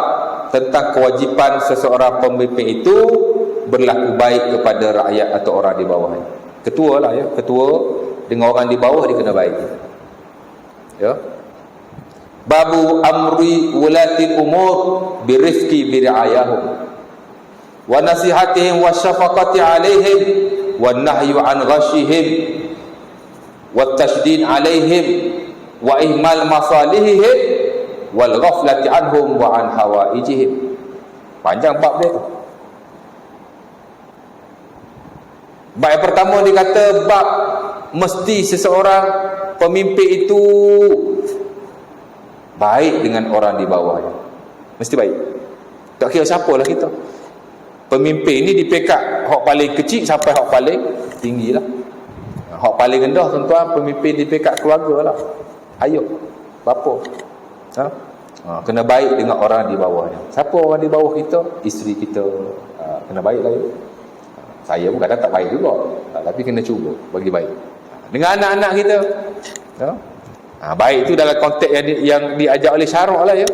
S1: tentang kewajipan seseorang pemimpin itu berlaku baik kepada rakyat atau orang di bawahnya. Ketua lah, ya. Ketua dengan orang di bawah dia kena baik, ya. Babu amri wulatil umur birifqi biri'ayahum wa nasihatihim wa syafaqati alaihim wa nahyu an ghashihim wa tashdid alaihim wa ihmal masalihihim wal ghaflati anhum wa an hawaijihim. Panjang bab dia tu. Bab yang pertama dia kata bab mesti seseorang pemimpin itu baik dengan orang di bawahnya. Mesti baik. Tak kira siapalah kita. Pemimpin ni dipekat hak paling kecil sampai hak paling tinggi lah. Hak paling rendah tuan-tuan, pemimpin dipekat keluarga lah. Ayah, bapa, kena baik dengan orang di bawahnya. Siapa orang di bawah kita? Isteri kita, kena baik lah, ya. Saya pun kadang tak baik juga, tapi kena cuba bagi baik dengan anak-anak kita, ya. Baik itu dalam konteks yang diajak oleh syarak lah, ya.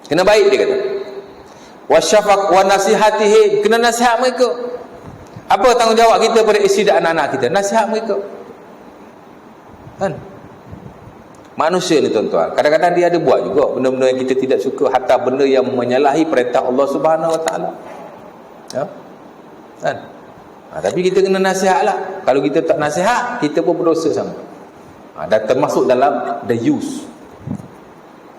S1: Kena baik, dia kata. Wasyafaq wa nasihatihim, kena nasihat mereka. Apa tanggungjawab kita pada isteri dan anak-anak kita? Nasihat mereka, kan? Manusia ni tuan-tuan, kadang-kadang dia ada buat juga benda-benda yang kita tidak suka, hatta benda yang menyalahi perintah Allah Subhanahu Wa Taala, ya, kan? Tapi kita kena nasihat lah. Kalau kita tak nasihat, kita pun berdosa sama. Dan termasuk dalam the use.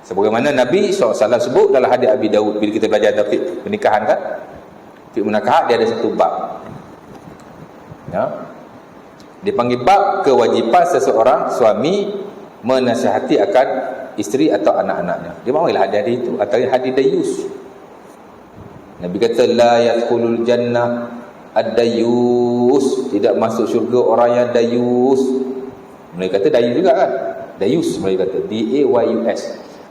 S1: Sebagaimana Nabi SAW sebut dalam hadis Abi Daud, bila kita belajar tafsir pernikahan, kan, fiqh munakahat, dia ada satu bab, ya. Dipanggil bab kewajipan seseorang suami menasihati akan isteri atau anak-anaknya. Dia panggil hadis itu atau hadis dayus. Nabi kata la yadkhulul jannah ad-dayus, tidak masuk syurga orang yang dayus. Mereka kata dayus juga kan? Dayus mereka kata D-A-Y-U-S.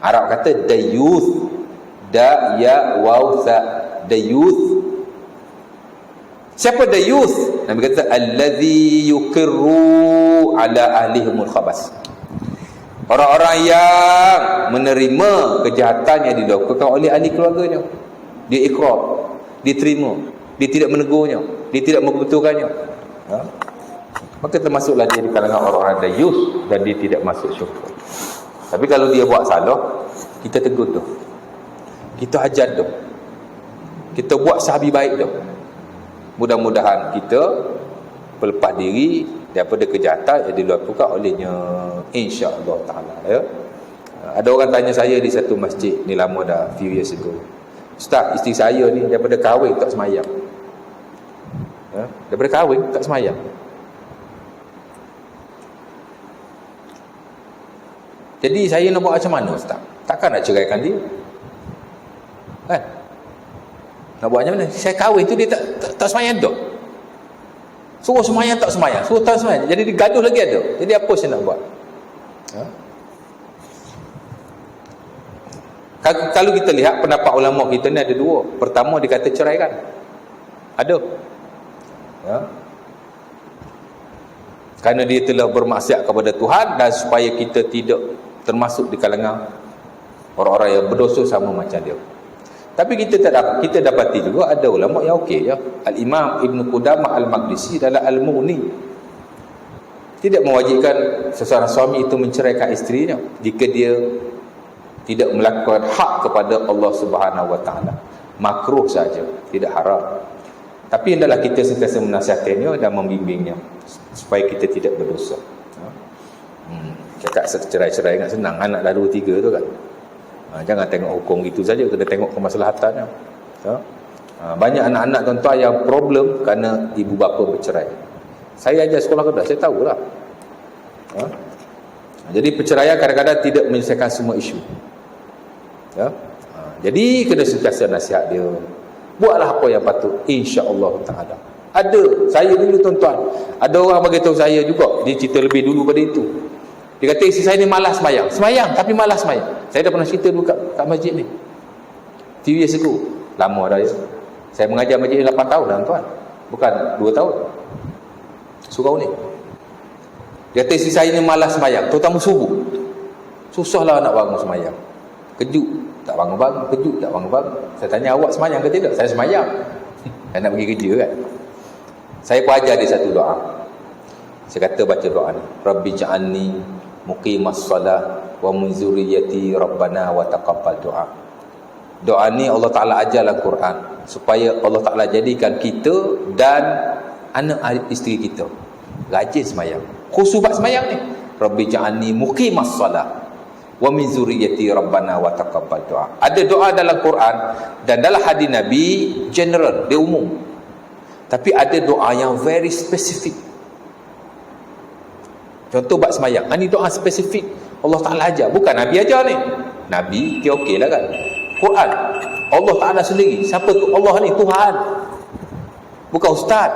S1: Arab kata dayuth, da ya waw sa, dayuth. Siapa dayuth? Nabi kata allazi yuqirru ala ahlihimul khabas. Orang-orang yang menerima kejahatan yang dilakukan oleh ahli keluarganya. Dia ikrar, dia terima, dia tidak menegurnya, dia tidak membetulkannya. Maka termasuklah dia di kalangan orang-orang dayus dan dia tidak masuk syurga. Tapi kalau dia buat salah, kita tegur tu, kita ajar tu, kita buat sahabi baik tu. Mudah-mudahan kita berlepas diri daripada kejahatan yang dilakukan olehnya, insya-Allah taala, ya. Ada orang tanya saya di satu masjid ni, lama dah, few years ago, Ustaz, isteri saya ni daripada kahwin tak semayang. Daripada kahwin tak semayang. Jadi saya nak buat macam mana, Ustaz? Takkan nak ceraikan dia, kan? Nak buat macam mana? Saya kahwin tu dia tak semayang tu. Suruh semayang tak semayang, suruh tak semayang. Jadi dia gaduh lagi ada. Jadi apa saya nak buat? Kalau kita lihat pendapat ulama kita ni ada dua. Pertama dia kata ceraikan. Ada. Ya. Kerana dia telah bermaksiat kepada Tuhan dan supaya kita tidak termasuk di kalangan orang-orang yang berdosa sama macam dia. Tapi kita dapati juga ada ulama yang okey, ya. Al-Imam Ibn Qudamah Al-Maqdisi dalam Al-Mughni tidak mewajibkan seseorang suami itu menceraikan isterinya jika dia tidak melakukan hak kepada Allah Subhanahu Wa Taala. Makruh saja, tidak haram. Tapi hendaklah kita sentiasa menasihatinya dan membimbingnya supaya kita tidak berdosa. Cakap cerai-cerai ingat senang, anak dah 2-3 tu kan. Jangan tengok hukum gitu saja, kena tengok kemaslahatannya. Banyak anak-anak tuan-tuan yang problem kerana ibu bapa bercerai. Saya ajar sekolah Kedah, saya tahulah. Jadi perceraian kadang-kadang tidak menyelesaikan semua isu. Ya. Jadi kena sentiasa nasihat dia. Buatlah apa yang patut, insya-Allah taala. Ada, saya dulu tuan-tuan, ada orang bagi tahu saya juga, dia cerita lebih dulu pada itu. Dia kata isteri saya ni malas semayang tapi malas semayang. Saya dah pernah cerita dulu kat masjid ni. Few years ago. Lama dah ya. Saya mengajar masjid ni 8 tahun dah tuan. Bukan 2 tahun. Surau ni. Dia kata isteri saya ni malas semayang, terutama subuh. Susahlah nak bangun semayang. Kejut tak bangun-bangun, kejut tak bangun-bangun. Saya tanya, awak semayang ke tidak? Saya semayang. Saya nak pergi kerja kan. Saya pun ajar dia satu doa. Saya kata baca doa ni. Rabbi ja'alni muqimas salah wa min zurriyyati rabbana wa taqabbal du'a. Doa ni Allah Taala ajar dalam Quran supaya Allah Taala jadikan kita dan anak isteri kita rajin semayang. Khusus buat semayang ni. Rabbi ja'alni muqimas salah wa min zurriyyati rabbana wa taqabbal du'a. Ada doa dalam Quran dan dalam hadis Nabi general, dia umum. Tapi ada doa yang very specific. Contoh bab semayang, ini doa spesifik Allah Taala ajar, bukan Nabi ajar ni. Nabi dia okeylah kan. Quran Allah Taala sendiri. Siapa tu Allah ni? Tuhan. Bukan ustaz,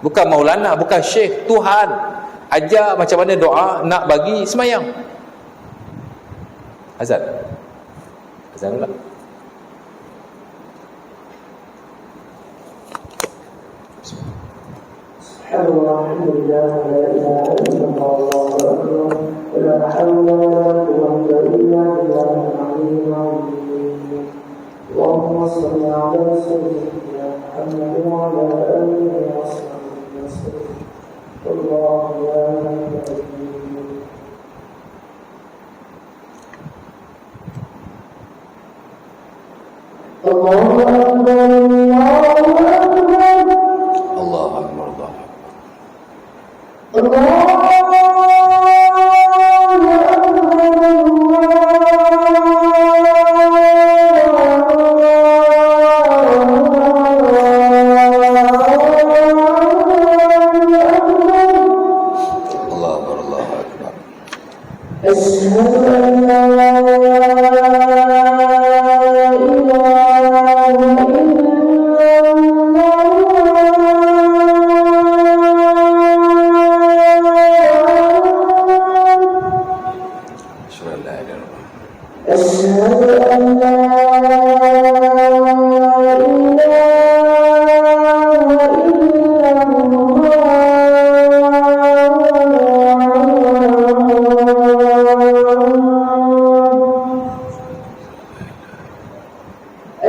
S1: bukan maulana, bukan syekh, Tuhan ajar macam mana doa nak bagi semayang. Azan pula.
S2: Alhamdulillah, la ilaha illallah, Allahu akbar, la hawla wa la quwwata illa billahil aliyyil azim. Allahumma shalli ala sayyidina Muhammad wa ala alihi wa sahbihi wasallam. Allahu la ilaha illallah. Allahu akbar, Allahu akbar.
S1: Allahu akbar.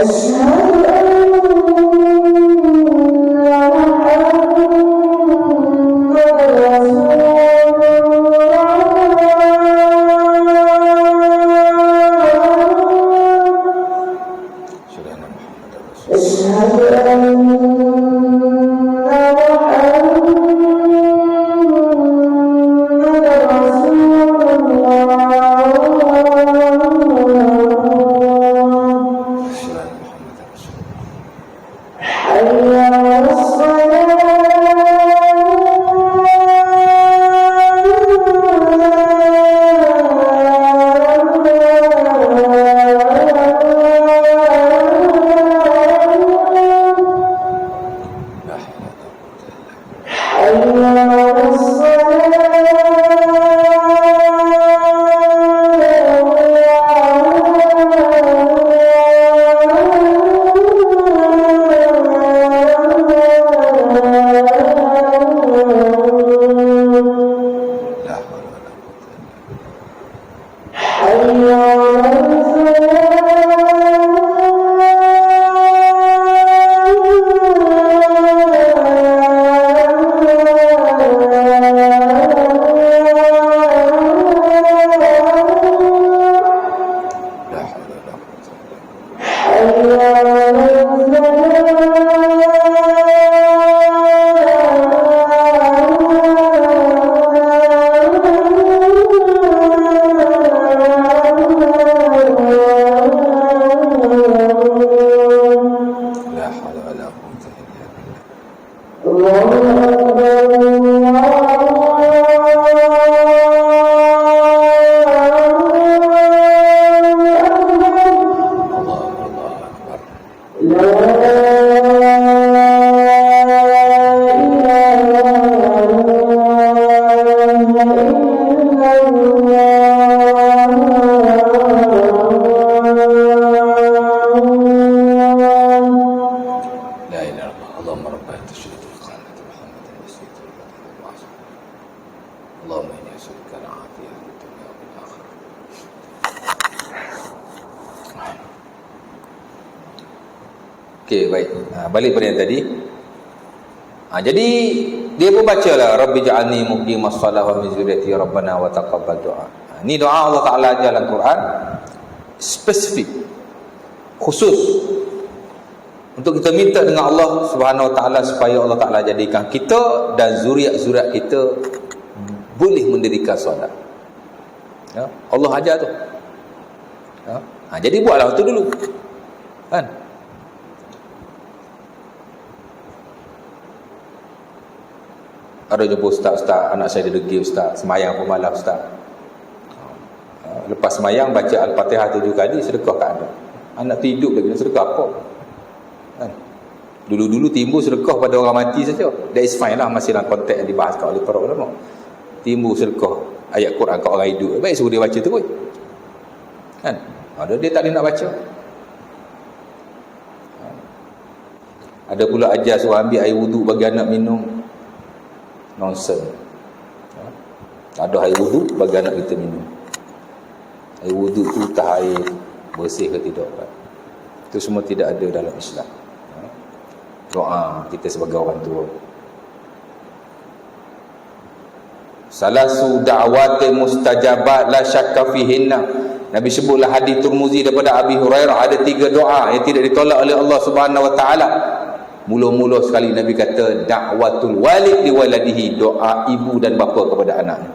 S2: أشهد أن
S1: Okey, baik. Balik pada yang tadi. Jadi dia pun bacalah Rabbi ja'alni muqimas shalah wa min dzurriyyati rabbana wa taqabbal du'a. Ini doa Allah Taala ajar dalam Quran, spesifik, khusus untuk kita minta dengan Allah Subhanahu Wa Taala supaya Allah Taala jadikan kita dan zuriat-zuriat kita boleh mendirikan solat. Ya, Allah ajar tu. Ya. Jadi buatlah itu dulu. Kan? Ada jumpa ustaz, anak saya degil ustaz, semayang pun malam ustaz. Lepas semayang baca Al-Fatihah 7 kali, sedekah kat anak. Anak tu hidup lagi, sedekah apa? Kan? Dulu-dulu timbul sedekah pada orang mati saja. That is fine lah, masih dalam konteks yang dibahaskan oleh para ulama. Timbul sedekah ayat Quran kat orang hidup, baik suruh dia baca tu pun. Kan? Dia tak boleh nak baca. Ada pula ajar suruh ambil air wuduk bagi anak minum. Nonsense. Ada air wuduk bagi anak kita minum. Air wuduk tu tak air bersih ke tidak kan? Itu semua tidak ada dalam Islam. Doa kita sebagai orang tua. Salasu da'wati mustajabat la syakka fihinna. Nabi sebutlah hadis Tirmizi daripada Abi Hurairah, ada 3 doa yang tidak ditolak oleh Allah Subhanahu Wa Taala. Mula-mula sekali Nabi kata da'watul walid li waladihi, doa ibu dan bapa kepada anaknya.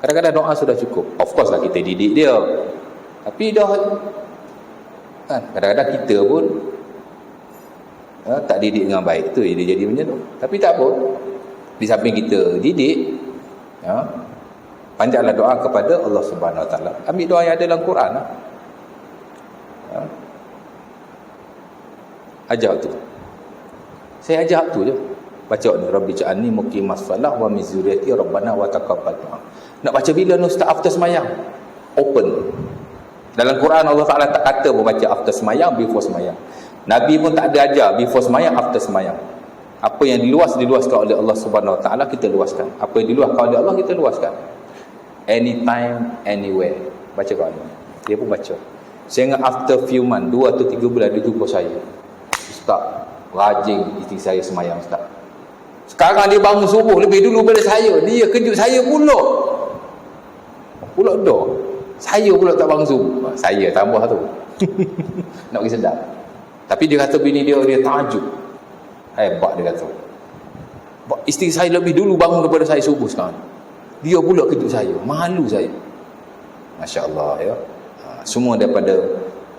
S1: Kadang-kadang doa sudah cukup. Of course lah kita didik dia. Tapi dah kan, kadang-kadang kita pun tak didik dengan baik tu, dia jadi macam tu. Tapi tak apa. Di samping kita didik, panjatlah doa kepada Allah Subhanahu Wa Taala. Ambil doa yang ada dalam Quran lah. Ajak tu. Saya ajak tu je. Baca ni Rabbi ja'alni muqimas shalah wa min dzurriyyati rabbana wa taqabbal du'a. Nak baca bila ni ustaz? After semayang. Open. Dalam Quran Allah Taala tak kata pun baca after semayang, before semayang. Nabi pun tak ada ajar before semayang, after semayang. Apa yang diluaskan oleh Allah Subhanahu Wa Taala kita luaskan. Apa yang diluaskan oleh Allah kita luaskan. Anytime, anywhere. Baca Quran. Dia pun baca. Saya ingat after few months, 2 atau 3 bulan dia jumpa saya. Ustaz, rajin isteri saya semayang Ustaz. Sekarang dia bangun subuh lebih dulu pada saya. Dia kejut saya pula. Pula dah. Saya pula tak bangun subuh. Saya tambah tu. Nak pergi sedap. Tapi dia kata bini dia tajuk. Hebat dia kata. Isteri saya lebih dulu bangun daripada saya subuh sekarang. Dia pula kejut saya. Malu saya. Masya Allah ya. Semua daripada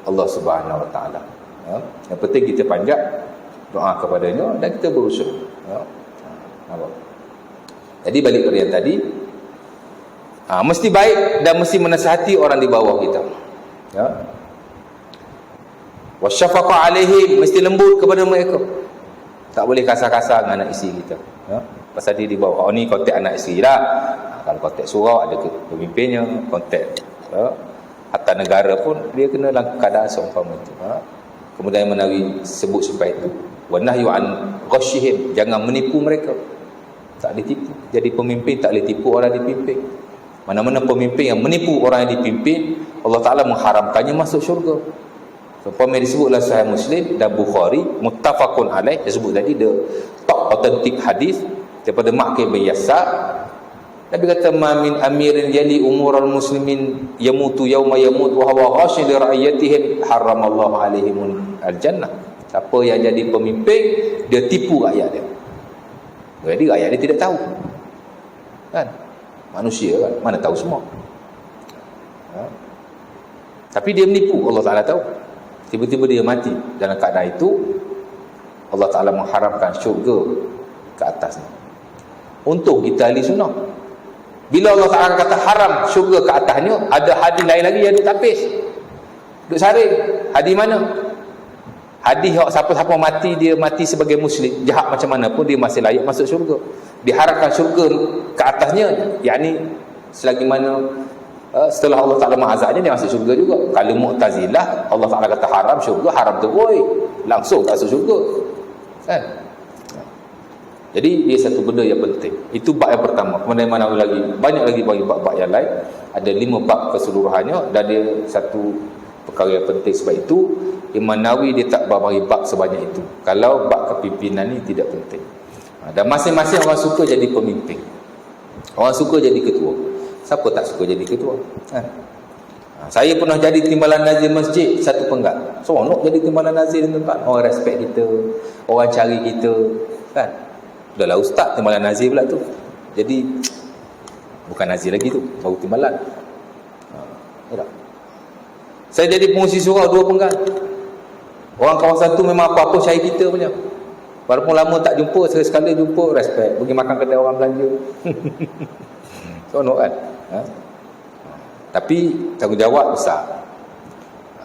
S1: Allah Subhanahu Wa Taala. Ya. Yang penting kita panjat doa kepadanya dan kita berusaha. Ya. Jadi balik ke yang tadi, mesti baik dan mesti menasihati orang di bawah kita. Ya. Wasyafaqa alaihim, mesti lembut kepada mereka. Tak boleh kasar-kasar dengan anak isteri kita. Ya. Pasal dia di bawah. Ni kontak anak isteri dah. Kalau kontak surau ada pemimpinnya, kontak harta negara pun dia kena dalam keadaan seumpama itu. Kemudian Menawi sebut supaya itu. Wa nahyu an ghashihim, jangan menipu mereka. Tak boleh tipu. Jadi pemimpin tak boleh tipu orang dipimpin. Mana-mana pemimpin yang menipu orang yang dipimpin, Allah Ta'ala mengharamkannya masuk syurga. Seumpama disebutlah Sahih Muslim dan Bukhari, muttafaqun alaih, disebut tadi the top authentic hadis daripada Ma'qil bin Yasar. Nabi kata, ma min amirin yali umural muslimin yamutu yawma yamut wa huwa ghashin li ra'iyatihim haramallahu alaihim al-jannah. Siapa yang jadi pemimpin, dia tipu rakyat dia. Jadi rakyat dia tidak tahu. Kan? Manusia kan, mana tahu semua. Tapi dia menipu, Allah Ta'ala tahu. Tiba-tiba dia mati dalam keadaan itu, Allah Ta'ala mengharamkan syurga ke atasnya. Untung kita ahli sunnah. Bila Allah Ta'ala kata haram syurga ke atasnya, ada hadis lain lagi yang duk tapis, duk saring. Hadis mana? Hadis siapa-siapa mati, dia mati sebagai muslim, jahat macam mana pun dia masih layak masuk syurga. Diharapkan syurga ke atasnya, yakni selagi mana setelah Allah Ta'ala mengazabnya dia masuk syurga juga. Kalau Mu'tazilah, Allah Ta'ala kata haram syurga, haram tu boy, langsung tak masuk syurga kan. Jadi dia satu benda yang penting. Itu bab yang pertama. Kemudian mana lagi, banyak lagi bab-bab yang lain. Ada 5 bab keseluruhannya, dan dia satu perkara yang penting. Sebab itu Imam Nawawi dia tak bagi bab sebanyak itu. Kalau bab kepimpinan ni tidak penting. Dan masing-masing orang suka jadi pemimpin, orang suka jadi ketua. Siapa tak suka jadi ketua? Saya pernah jadi timbalan nazir masjid satu penggal. Seronok jadi timbalan nazir di tempat. Orang respect kita, orang cari kita kan. Udahlah ustaz, timbalan nazir pula tu. Jadi bukan nazir lagi tu, baru timbalan. Saya jadi pengurusi surau 2 penggal. Orang kawasan tu memang apa-apa cari kita punya. Walaupun lama tak jumpa, sekali jumpa, respect. Pergi makan kedai orang belanja. Seronok kan? Tapi tanggungjawab besar.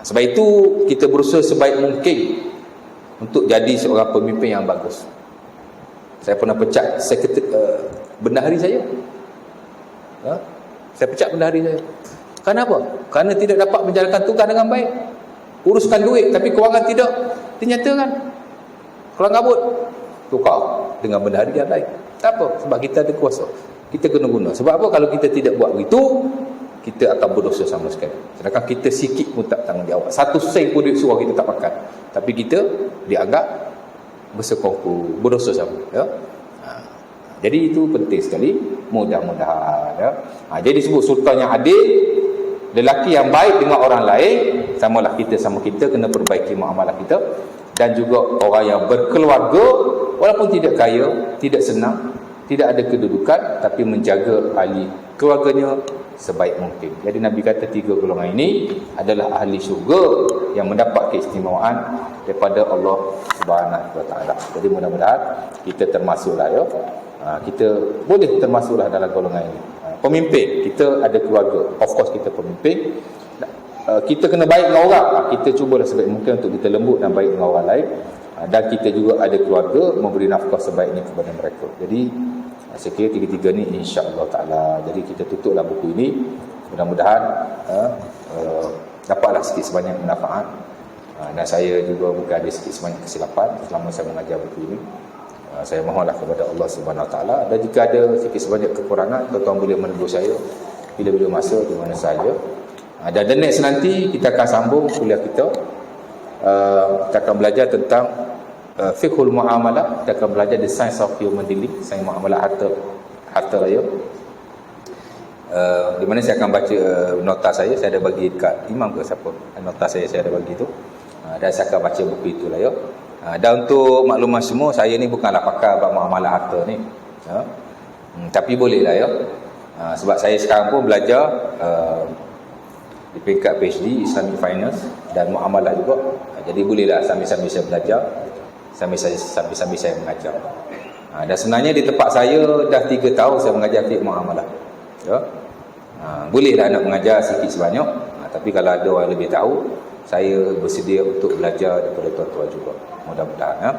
S1: Sebab itu kita berusaha sebaik mungkin untuk jadi seorang pemimpin yang bagus. Saya pernah pecat bendahari saya. Saya pecat bendahari saya. Kenapa? Kerana tidak dapat menjalankan tugas dengan baik. Uruskan duit tapi kewangan tidak dinyatakan. Kalau ngabut, tukar dengan bendahari yang lain. Tak apa, sebab kita ada kuasa. Kita kena guna. Sebab apa? Kalau kita tidak buat begitu, kita akan berdosa sama sekali. Sedangkan kita sikit pun tak tanggungjawab. 1 sen pun duit surau kita tak makan. Tapi kita dianggap bersekongkol, berdosa sama. Ya? Jadi itu penting sekali. Mudah-mudahan. Ya? Jadi disebut sultan yang adil, lelaki yang baik dengan orang lain, samalah kita sama kita, kena perbaiki muamalah kita. Dan juga orang yang berkeluarga, walaupun tidak kaya, tidak senang, tidak ada kedudukan, tapi menjaga ahli keluarganya sebaik mungkin. Jadi Nabi kata 3 golongan ini adalah ahli syurga yang mendapat keistimewaan daripada Allah Subhanahu Wa Taala. Jadi mudah-mudahan kita termasuklah ya. Kita boleh termasuklah dalam golongan ini. Pemimpin, kita ada keluarga. Of course kita pemimpin. Kita kena baik dengan orang. Kita cubalah sebaik mungkin untuk kita lembut dan baik dengan orang lain. Dan kita juga ada keluarga, memberi nafkah sebaiknya kepada mereka. Jadi saya kira 3-3 ni insya-Allah taala. Jadi kita tutuplah buku ini. Mudah-mudahan dapatlah sikit sebanyak manfaat. Dan saya juga mungkin ada sikit sebanyak kesilapan selama saya mengajar buku ini. Saya mohonlah kepada Allah Subhanahu Wa Taala, dan jika ada sikit sebanyak kekurangan, tuan-tuan boleh menegur saya bila-bila masa di mana saja. Dan the next nanti kita akan sambung kuliah kita. Kita akan belajar tentang fiqhul muamalah. Kita akan belajar the science of human dealing, sains muamalah harta raya. Di mana saya akan baca nota saya ada bagi dekat Imam ke siapa, nota saya ada bagi tu, dan saya akan baca buku itu lah ya. Dan untuk maklumat semua, saya ni bukanlah pakar bab muamalah harta ni ya. Tapi boleh lah ya. Sebab saya sekarang pun belajar di peringkat PhD Islamic Finance dan muamalah juga. Jadi bolehlah sambil-sambil saya belajar, sambil-sambil saya mengajar. Dan sebenarnya di tempat saya dah 3 tahun saya mengajar fiqh muamalah ya. Bolehlah nak mengajar sikit sebanyak, tapi kalau ada orang lebih tahu, saya bersedia untuk belajar daripada tuan-tuan juga, mudah-mudahan ya.